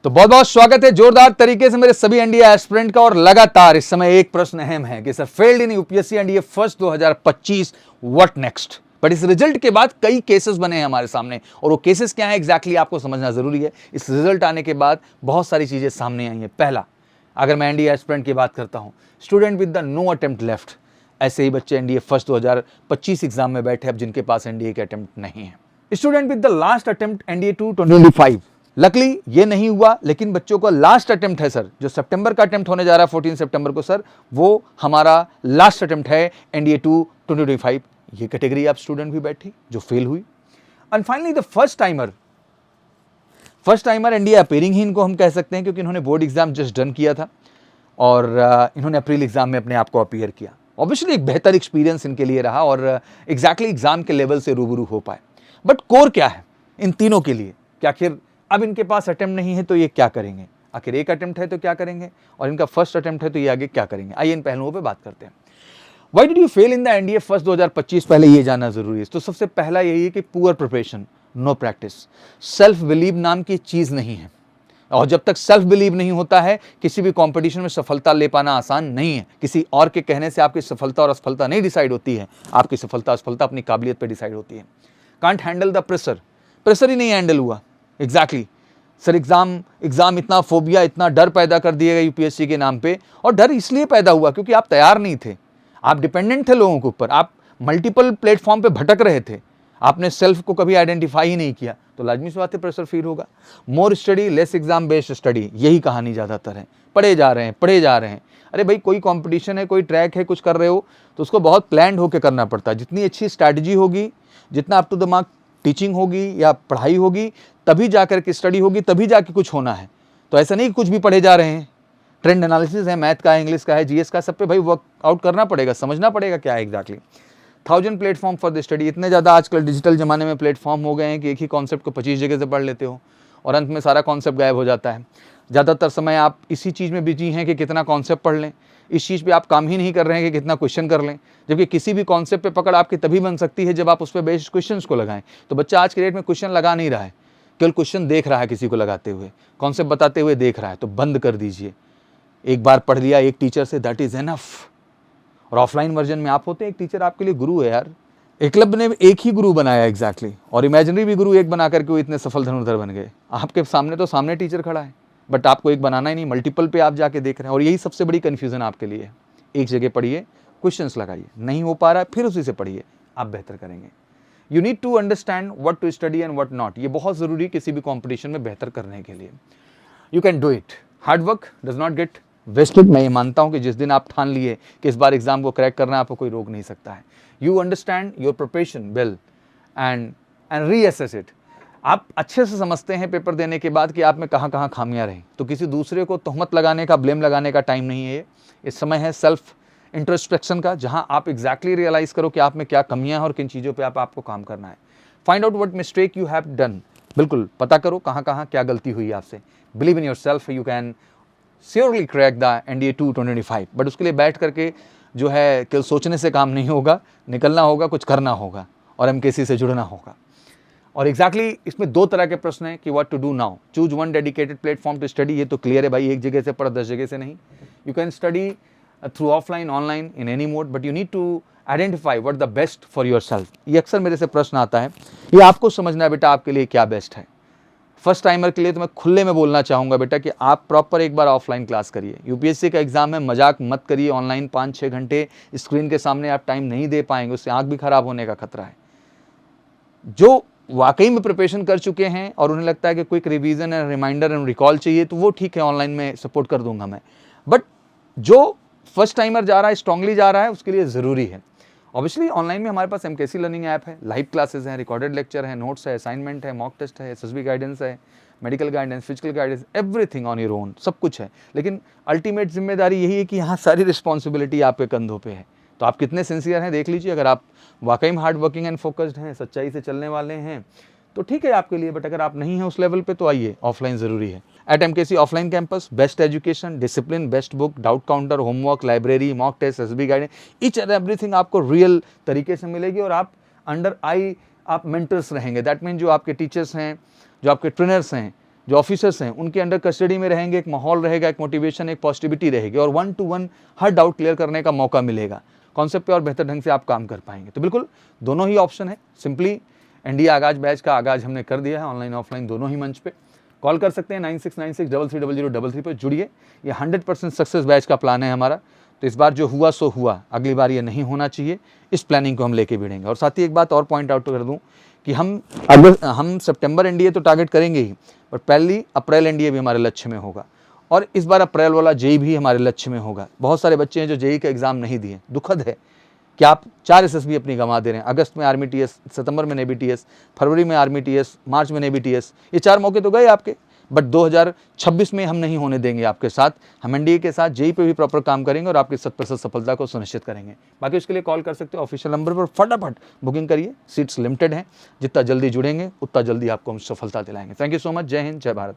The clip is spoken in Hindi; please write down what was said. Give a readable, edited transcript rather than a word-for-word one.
तो बहुत बहुत स्वागत है जोरदार तरीके से मेरे सभी एनडीए एस्पिरेंट का। और लगातार इस समय एक प्रश्न अहम है कि sir failed in UPSC NDA first 2025 what next. But इस रिजल्ट के बाद कई केसेस बने हैं हमारे सामने, और वो केसेस क्या है एग्जैक्टली आपको समझना जरूरी है। इस रिजल्ट आने के बाद बहुत सारी चीजें सामने आई हैं। पहला, अगर मैं एनडीए एस्पिरेंट की बात करता हूं, student with the no attempt left, ऐसे ही बच्चे एनडीए फर्स्ट 2025 एग्जाम में बैठे अब जिनके पास एनडीए के अटेम्प्ट नहीं है। Student with the last attempt NDA 2025, luckily ये नहीं हुआ, लेकिन बच्चों का लास्ट अटेम्प्ट है सर, जो सितंबर का अटेम्प्ट होने जा रहा है 14 सितंबर को सर, वो हमारा लास्ट अटेम्प्ट है एनडीए 2025। ये कैटेगरी आप स्टूडेंट भी बैठी जो फेल हुई। And finally the first timer NDA appearing ही इनको हम कह सकते हैं, क्योंकि इन्होंने बोर्ड एग्जाम जस्ट डन किया था और इन्होंने अप्रैल एग्जाम में अपने आप को अपीयर किया। ऑब्वियसली एक बेहतर एक्सपीरियंस इनके लिए रहा और एग्जैक्टली एग्जाम के लेवल से रूबरू हो पाए। बट कोर क्या है इन तीनों के लिए कि आखिर अब इनके पास अटेम्प्ट नहीं है तो ये क्या करेंगे, आखिर एक अटेम्प्ट है तो क्या करेंगे, और इनका फर्स्ट अटेम्प्ट है तो ये आगे क्या करेंगे। आइए इन पहलुओं पे बात करते हैं। Why did you fail in the NDA first 2025, पहले ये जानना जरूरी है। तो सबसे पहला यही है कि poor preparation, know practice. Self believe नाम की चीज नहीं है, और जब तक सेल्फ बिलीव नहीं होता है किसी भी कंपटीशन में सफलता ले पाना आसान नहीं है। किसी और के कहने से आपकी सफलता और असफलता नहीं डिसाइड होती है, आपकी सफलता असफलता अपनी काबिलियत पर डिसाइड होती है। कांट हैंडल द प्रेशर ही नहीं हैंडल हुआ। एग्जैक्टली सर, एग्जाम इतना फोबिया, इतना डर पैदा कर दिया गया यूपीएससी के नाम पे, और डर इसलिए पैदा हुआ क्योंकि आप तैयार नहीं थे, आप डिपेंडेंट थे लोगों के ऊपर, आप मल्टीपल प्लेटफॉर्म पे भटक रहे थे, आपने सेल्फ को कभी आइडेंटिफाई ही नहीं किया, तो लाजमी सी बात है प्रेशर फील होगा। More study less exam based study, यही कहानी ज़्यादातर है। पढ़े जा रहे हैं। अरे भाई, कोई कंपटीशन है, कोई ट्रैक है, कुछ कर रहे हो तो उसको बहुत प्लान्ड होकर करना पड़ता है। जितनी अच्छी स्ट्रैटेजी होगी, जितना up to the mark teaching होगी या पढ़ाई होगी, तभी जाकर के स्टडी होगी, तभी जाके कुछ होना है। तो ऐसा नहीं कि कुछ भी पढ़े जा रहे हैं। ट्रेंड एनालिसिस है, मैथ का है, इंग्लिश का है, जीएस का, सब पे भाई वर्कआउट करना पड़ेगा, समझना पड़ेगा क्या है exactly. 1000 platform for the study, इतने ज़्यादा आजकल डिजिटल जमाने में प्लेटफॉर्म हो गए हैं कि एक ही कॉन्सेप्ट को 25 जगह से पढ़ लेते हो और अंत में सारा कॉन्सेप्ट गायब हो जाता है। ज़्यादातर समय आप इसी चीज़ में बिजी हैं कि कितना कॉन्सेप्ट पढ़ लें, इस चीज़ पे आप काम ही नहीं कर रहे हैं कि कितना क्वेश्चन कर लें। जबकि किसी भी कॉन्सेप्ट पे पकड़ आपकी तभी बन सकती है जब आप उस पर बेस्ड क्वेश्चंस को लगाएं। तो बच्चा आज के डेट में क्वेश्चन लगा नहीं रहा है, केवल क्वेश्चन देख रहा है, किसी को लगाते हुए, कॉन्सेप्ट बताते हुए देख रहा है। तो बंद कर दीजिए। एक बार पढ़ लिया एक टीचर से, दैट इज एनफ। और ऑफलाइन वर्जन में आप होते हैं एक टीचर आपके लिए गुरु है यार। एकलव्य ने एक ही गुरु बनाया एग्जैक्टली, और इमेजिनरी भी गुरु एक बना करके वो इतने सफल धनुर्धर बन गए। आपके सामने टीचर खड़ा है, बट आपको एक बनाना ही नहीं, मल्टीपल पे आप जाके देख रहे हैं। और यही सबसे बड़ी कन्फ्यूजन आपके लिए है। एक जगह पढ़िए, क्वेश्चंस लगाइए, नहीं हो पा रहा है फिर उसी से पढ़िए, आप बेहतर करेंगे। You need to understand what to study and what not. ये बहुत जरूरी है किसी भी कॉम्पिटिशन में बेहतर करने के लिए। You can do it. Hard work does not get wasted. मैं ये मानता हूं कि जिस दिन आप ठान लिए कि इस बार एग्जाम को क्रैक करना है, आपको कोई रोक नहीं सकता है। You understand your preparation well and reassess it. आप अच्छे से समझते हैं पेपर देने के बाद कि आप में कहाँ कहाँ खामियां रहीं, तो किसी दूसरे को तहमत लगाने का, ब्लेम लगाने का टाइम नहीं है ये। इस समय है सेल्फ इंट्रोस्पेक्शन का, जहां आप एग्जैक्टली रियलाइज करो कि आप में क्या कमियां हैं और किन चीज़ों पे आपको काम करना है। Find out what mistake you have done. बिल्कुल पता करो कहाँ कहाँ क्या गलती हुई आपसे। Believe in your self, you can surely crack the NDA 2025। But उसके लिए बैठ करके जो है केवल सोचने से काम नहीं होगा, निकलना होगा, कुछ करना होगा और एमकेसी से जुड़ना होगा। और एग्जैक्टली इसमें दो तरह के प्रश्न हैं कि what to do now. Choose one dedicated platform to study, ये तो क्लियर है भाई, एक जगह से पढ़ 10 जगह से नहीं। You can study through offline, online, in any mode, but you need to identify what the best for your self. ये अक्सर मेरे से प्रश्न आता है, ये आपको समझना है बेटा आपके लिए क्या बेस्ट है। फर्स्ट टाइमर के लिए तो मैं खुले में बोलना चाहूँगा बेटा कि आप प्रॉपर एक बार ऑफलाइन क्लास करिए। यूपीएससी का एग्जाम है, मजाक मत करिए। ऑनलाइन 5-6 घंटे स्क्रीन के सामने आप टाइम नहीं दे पाएंगे, उससे आंख भी खराब होने का खतरा है। जो वाकई में प्रिपरेशन कर चुके हैं और उन्हें लगता है कि quick revision and reminder and recall चाहिए, तो वो ठीक है, ऑनलाइन में सपोर्ट कर दूंगा मैं। बट जो फर्स्ट टाइमर जा रहा है, स्ट्रांगली जा रहा है, उसके लिए ज़रूरी है। ऑब्वियसली ऑनलाइन में हमारे पास एमकेसी लर्निंग ऐप है, लाइव क्लासेस हैं, रिकॉर्डेड लेक्चर है, नोट्स है, असाइनमेंट है, मॉक टेस्ट है, एसएसबी गाइडेंस है, medical guidance, physical guidance, everything on your own, सब कुछ है। लेकिन अल्टीमेट जिम्मेदारी यही है कि यहाँ सारी रिस्पॉन्सिबिलिटी आपके कंधों पे है। तो आप कितने सिंसियर हैं देख लीजिए। अगर आप वाकई में हार्ड वर्किंग एंड फोकस्ड हैं, सच्चाई से चलने वाले हैं, तो ठीक है आपके लिए। बट अगर आप नहीं हैं उस लेवल पे, तो आइए, ऑफलाइन ज़रूरी है। At MKC offline campus, best education, discipline, best book, doubt counter, homework, library, mock test, SB guidance, each and everything आपको रियल तरीके से मिलेगी। और आप अंडर आई आप मेंटर्स रहेंगे। दैट मीन जो आपके टीचर्स हैं, जो आपके ट्रेनर्स हैं, जो ऑफिसर्स हैं उनके अंडर कस्टडी में रहेंगे, एक माहौल रहेगा, एक मोटिवेशन, एक पॉजिटिविटी रहेगी और 1 to 1 हर डाउट क्लियर करने का मौका मिलेगा। कॉन्सेप्ट पे और बेहतर ढंग से आप काम कर पाएंगे। तो बिल्कुल दोनों ही ऑप्शन है। सिंपली एनडीए आगाज बैच का आगाज हमने कर दिया है, ऑनलाइन ऑफलाइन दोनों ही मंच पे। कॉल कर सकते हैं 9696330000 पर जुड़िए। ये 100% सक्सेस बैच का प्लान है हमारा। तो इस बार जो हुआ सो हुआ, अगली बार ये नहीं होना चाहिए, इस प्लानिंग को हम लेके भिड़ेंगे। और साथ ही एक बात और पॉइंट आउट कर दूं कि हम सितंबर एनडीए तो टारगेट करेंगे ही, पर पहली अप्रैल एनडीए भी हमारे लक्ष्य में होगा और इस बार अप्रैल वाला जेई भी हमारे लक्ष्य में होगा। बहुत सारे बच्चे हैं जो जेई का एग्जाम नहीं दिए, दुखद है कि आप 4 एसएसबी अपनी गंवा दे रहे हैं। अगस्त में आर्मी टीएस, सितंबर में नेवी टीएस, फरवरी में आर्मी टीएस, मार्च में नेवी टीएस, ये 4 मौके तो गए आपके। बट 2026 में हम नहीं होने देंगे आपके साथ। हम एनडीए के साथ जेई पे भी प्रॉपर काम करेंगे और आपकी 100% सफलता को सुनिश्चित करेंगे। बाकी उसके लिए कॉल कर सकते हो ऑफिशियल नंबर पर, फटाफट बुकिंग करिए, सीट्स लिमिटेड हैं। जितना जल्दी जुड़ेंगे उतना जल्दी आपको हम सफलता दिलाएंगे। Thank you so much. जय हिंद, जय भारत।